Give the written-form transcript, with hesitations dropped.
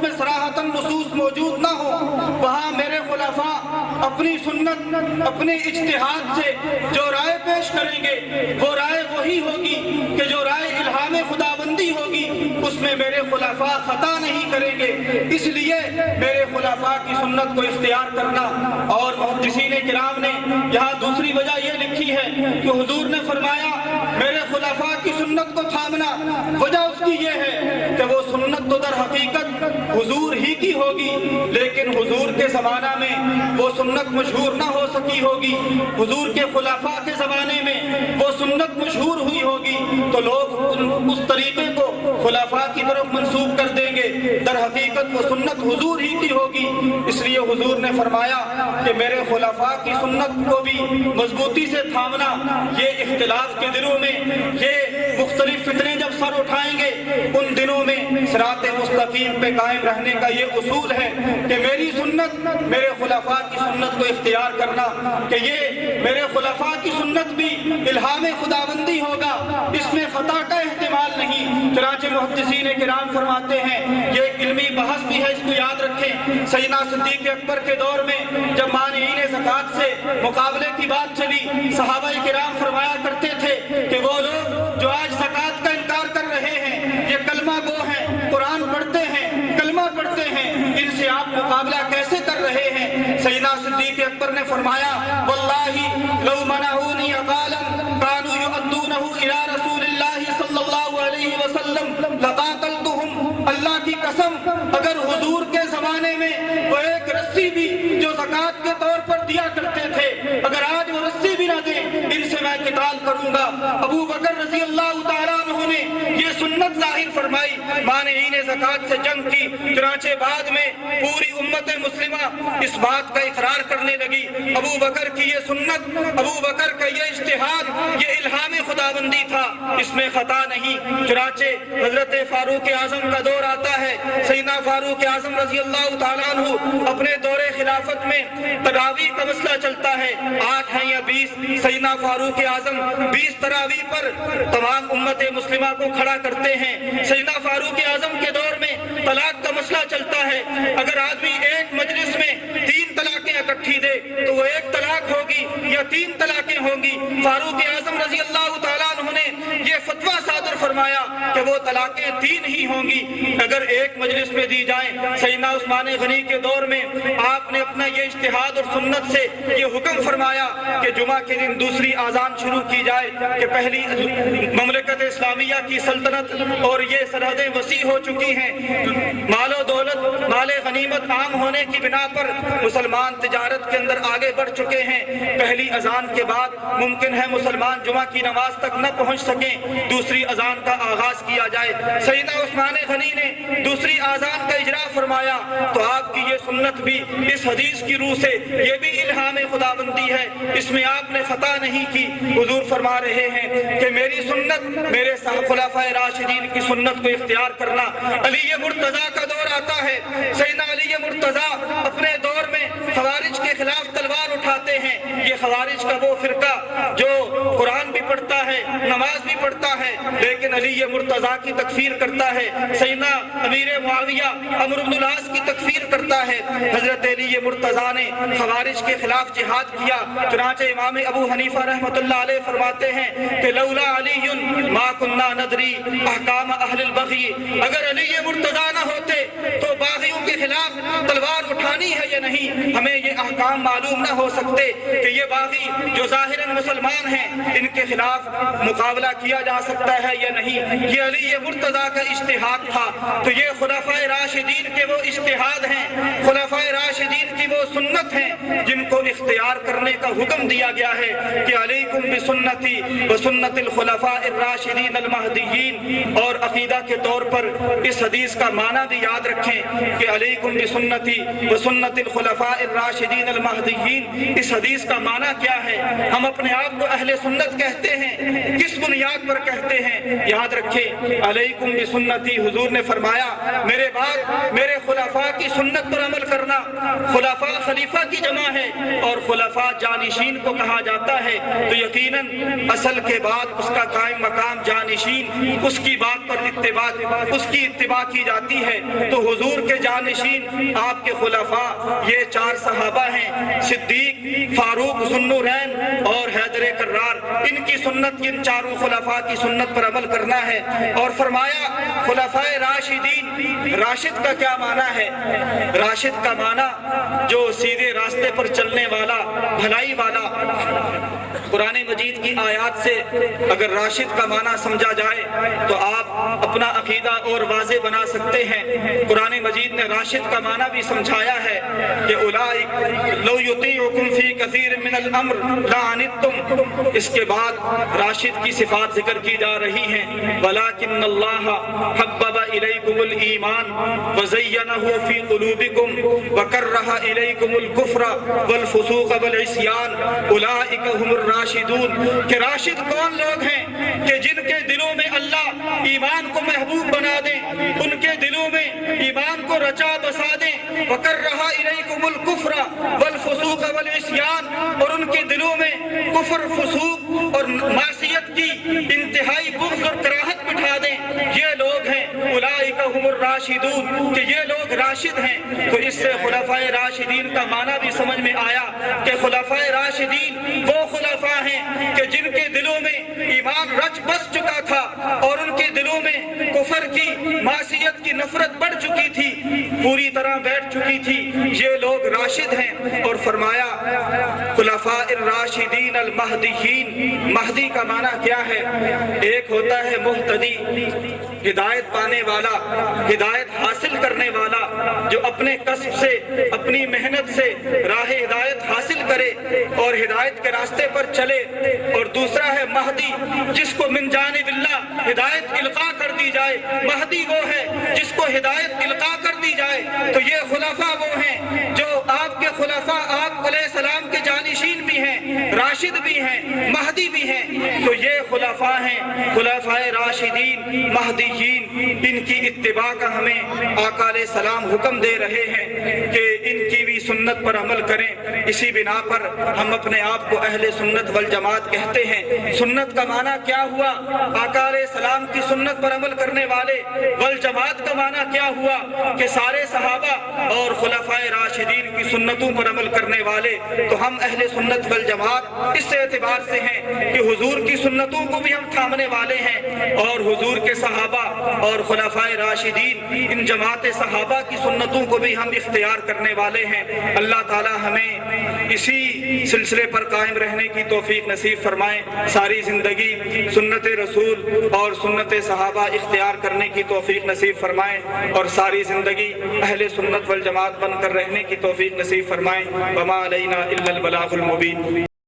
میں صراحتاً نصوص موجود نہ ہو، وہاں میرے خلفاء اپنی سنت، اپنے اجتہاد سے جو رائے پیش کریں گے وہ رائے وہی ہوگی کہ جو رائے الہام خداوندی ہوگی اس میں میرے خلفاء خطا نہیں کریں گے۔ اس لیے میرے خلفاء کی سنت کو اختیار کرنا۔ اور محدثین کرام نے یہاں دوسری وجہ یہ لکھی ہے کہ حضور نے فرمایا میرے خلفاء کی سنت کو تھامنا، وجہ اس کی یہ ہے کہ وہ سنت تو در حقیقت حضور ہی کی ہوگی، لیکن حضور کے زمانہ میں وہ سنت مشہور نہ ہو سکی ہوگی، حضور کے خلفاء کے زمانے میں وہ سنت مشہور ہوئی ہوگی تو لوگ اس طریقے کو خلفاء کی طرف منسوب کر دیں گے، در حقیقت وہ سنت حضور ہی کی ہوگی۔ اس لیے حضور نے فرمایا کہ میرے خلفاء کی سنت کو بھی مضبوطی سے تھامنا۔ یہ اختلاف کے دنوں میں یہ مختلف فتنے جب سر اٹھائیں گے ان دنوں میں صراط مستقیم پہ قائم رہنے کا یہ اصول ہے کہ میری سنت، میرے خلفاء کی سنت کو اختیار کرنا، کہ یہ میرے خلفاء کی سنت بھی الہام خداوندی ہوگا، اس میں خطا کا احتمال نہیں۔ چنانچہ محدثین کرام فرماتے ہیں یہ ایک علمی بحث بھی ہے، اس کو یاد رکھیں۔ سیدنا صدیق اکبر کے دور میں جب مانعین زکوٰۃ سے مقابلے کی بات چلی، صحابہ کرام فرمایا کرتے تھے کہ وہ لوگ جو آج زکوٰۃ کا انکار کر رہے ہیں یہ کلمہ گو ہیں، قرآن پڑھتے ہیں، کلمہ پڑھتے ہیں، ان سے آپ مقابلہ کیسے کر رہے ہیں؟ سیدنا صدیق اکبر نے فرمایا واللہ لو منعونی عقالا كانوا يؤدونه الى رسول اللہ صلی اللہ علیہ وسلم لقاتلتهم۔ اللہ کی قسم اگر حضور کے زمانے میں وہ ایک رسی بھی جو زکوٰۃ کے طور پر دیا کرتے تھے اگر آج وہ رسی بھی نہ دیں ان سے میں قتال کروں گا۔ ابو بکر رضی اللہ تعالیٰ عنہ نے یہ سنت ظاہر فرمائی، مانعین زکوٰۃ سے جنگ کی، چنانچہ بعد میں پوری امت مسلمہ اس بات کا اقرار کرنے لگی ابو بکر کی یہ سنت، ابو بکر کا یہ اجتہاد، یہ الہام خداوندی تھا، اس میں خطا نہیں۔ چنانچہ حضرت فاروق اعظم کا دور آتا ہے، سیدنا فاروق اعظم رضی اللہ تعالیٰ عنہ اپنے دور خلافت میں تراویح کا مسئلہ چلتا ہے، 8 ہیں یا 20، سیدنا فاروق اعظم 20 تراویح پر تمام امت مسلمہ کو کھڑا کرتے ہیں۔ سیدنا فاروق اعظم کے دور میں طلاق کا مسئلہ چلتا ہے، اگر آدمی ایک مجلس میں 3 طلاقیں اکٹھی دے تو وہ 1 طلاق ہوگی یا 3 طلاقیں ہوں گی۔ فاروق اعظم رضی اللہ تعالیٰ عنہ نے یہ فتویٰ صادر فرمایا کہ وہ طلاقیں 3 ہی ہوں گی اگر ایک مجلس میں دی جائیں۔ سیدنا عثمان غنی کے دور میں آپ نے اپنا یہ اجتہاد اور سنت سے یہ حکم فرمایا کہ جمعہ کے دن دوسری اذان شروع کی جائے، کہ پہلی مملکت اسلامیہ کی سلطنت اور یہ سرحدیں وسیع ہو چکی ہیں، مال و دولت، مال غنیمت عام ہونے کی بنا پر مسلمان تجارت کے اندر آگے بڑھ چکے ہیں، پہلی اذان کے بعد ممکن ہے مسلمان جمعہ کی نماز تک نہ پہنچ سکیں، دوسری اذان کا آغاز کیا جائے۔ سیدنا عثمان غنی نے دوسری اذان کا اجرا فرمایا تو آپ کی یہ سنت بھی اس حدیث کی روح سے یہ بھی الہام خداوندی ہے، اس میں آپ نے خطا نہیں کی۔ حضور فرما رہے ہیں کہ میری سنت، میرے خلفائے راشدین کی سنت کو اختیار کرنا۔ علی مرتضیٰ کا دور آتا ہے، سیدنا علی مرتضیٰ اپنے دور میں خوارج کے خلاف تلوار اٹھاتے ہیں۔ یہ خوارج کا وہ فرقہ جو قرآن بھی پڑھتا ہے، نماز بھی پڑھتا ہے، لیکن علی مرتضیٰ کی تکفیر کرتا ہے، سیدنا امیر معاویہ عمرو بن العاص کی تکفیر کرتا ہے۔ حضرت علی مرتضیٰ نے خوارج کے خلاف جہاد کیا، چنانچہ امام ابو حنیفہ رحمۃ اللہ علیہ فرماتے ہیں کہ لولا علی ما کننا ندری احکام اہل البغی، اگر علی مرتضیٰ نہ ہوتے تو باغیوں کے خلاف تلوار اٹھانی ہے یا نہیں، ہمیں یہ احکام معلوم نہ ہو سکتے کہ یہ باغی جو ظاہراً مسلمان ہیں ان کے خلاف مقابلہ کیا جا سکتا ہے یا نہیں۔ یہ علی مرتضیٰ کا اجتہاد تھا، تو یہ خلفائے راشدین کے وہ اجتہاد ہیں، خلفائے راشدین کی وہ سنت ہیں جن کو اختیار کرنے کا حکم دیا گیا ہے کہ علیکم بسنتی وسنت الخلفاء الراشدین المہدیین۔ اور عقیدہ کے طور پر اس حدیث کا معنی بھی یاد رکھیں کہ علیکم بسنتی وسنت الخلفاء الراشدین المہدیین، اس حدیث کا معنی کیا ہے؟ ہم اپنے آپ کو اہل سنت کہتے ہیں، کس بنیاد پر کہتے ہیں؟ یاد رکھیں علیکم بسنتی، حضور نے فرمایا میرے بعد میرے خلفاء کی سنت پر عمل کرنا. خلفاء خلیفہ کی جمع ہے اور خلفاء جانشین کو کہا جاتا ہے. تو یقیناً اصل کے بعد اس کا قائم مقام جانشین، اس کی بات پر اتباع کی جاتی ہے. تو حضور کے جانشین آپ کے خلفاء یہ 4 صحابہ ہیں، صدیق، فاروق ذوالنورین اور حیدر کرار. ان کی سنت، ان 4 خلفاء کی سنت پر عمل کرنا ہے. اور فرمایا خلفاء راشدین. راشد کا کیا معنی ہے؟ راشد کا معنی جو سیدھے راستے پر چلنے والا، بھلائی والا. قرآن مجید کی آیات سے اگر راشد کا معنی سمجھا جائے تو آپ اپنا عقیدہ اور واضح بنا سکتے ہیں. قرآن مجید نے راشد کا معنی بھی سمجھایا ہے کہ اولئک لو یطیعکم فی کثیر من الامر لعنتم. اس کے بعد راشد کی صفات ذکر کی جا رہی ہیں. ولکن اللہ حبب الیکم الایمان وزینہ فی قلوبکم وکرہ الیکم الکفر والفسوق والعصیان اولئک هم الراشدون. کہ راشد کون لوگ ہیں کہ جن کے دلوں میں اللہ ایمان کو محبوب بنا دے، ان کے دلوں میں ایمان کو رچا بسا دے. وکرہ الیکم الکفر والفسوق والعصیان، اور ان کے دلوں میں کفر، فسوق اور معصیت کی انتہائی بغض اور کراہت بٹھا دیں. یہ لوگ ہیں اولئک هم الراشدون، کہ یہ لوگ راشد ہیں. تو اس سے خلفاء راشدین کا معنی بھی سمجھ میں آیا کہ خلفاء راشدین وہ خلفاء ہیں کہ جن کے دلوں میں ایمان رچ بس چکا تھا اور ان کے دلوں میں کفر کی، معصیت کی نفرت بڑھ چکی تھی، پوری طرح بیٹھ چکی تھی. یہ لوگ راشد ہیں. اور فرمایا خلفاء الراشدین المہدیین. مہدی کا معنی کیا ہے؟ ایک ہوتا ہے مہتدی، ہدایت پانے والا، ہدایت حاصل کرنے والا، جو اپنے کسب سے، اپنی محنت سے راہ ہدایت حاصل کرے اور ہدایت کے راستے پر چلے. اور دوسرا ہے مہدی، جس کو من جانب اللہ ہدایت القاء کر دی جائے. مہدی وہ ہے جس کو ہدایت القاء کر دی جائے. تو یہ خلفاء وہ ہیں جو آپ کے خلفاء، آپ علیہ السلام کے جانشین بھی ہیں، راشد بھی ہیں، مہدی بھی ہیں. تو یہ خلفاء ہیں، خلفاء راشدین مہدیین. ان کی اتباع کا ہمیں آقا علیہ السلام حکم دے رہے ہیں کہ ان کی بھی سنت پر عمل کریں. اسی بنا پر ہم اپنے آپ کو اہل سنت والجماعت کہتے ہیں. سنت کا معنی کیا ہوا؟ آقا علیہ السلام کی سنت پر عمل کرنے والے. والجماعت کا معنی کیا ہوا؟ کہ سارے صحابہ اور خلفاء راشدین کی سنتوں پر عمل کرنے والے. تو ہم اہل سنت والجماعت اس اعتبار سے ہیں کہ حضور کی سنتوں کو بھی ہم تھامنے والے ہیں اور حضور کے صحابہ اور خلفاء راشدین، ان جماعت صحابہ کی سنتوں کو بھی ہم اختیار کرنے والے ہیں. اللہ تعالی ہمیں اسی سلسلے پر قائم رہنے کی توفیق نصیب فرمائیں. ساری زندگی سنت رسول اور سنت صحابہ اختیار کرنے کی توفیق نصیب فرمائیں اور ساری زندگی اہل سنت والجماعت بن کر رہنے کی توفیق نصیب فرمائیں. وما علینا الا البلاغ المبین.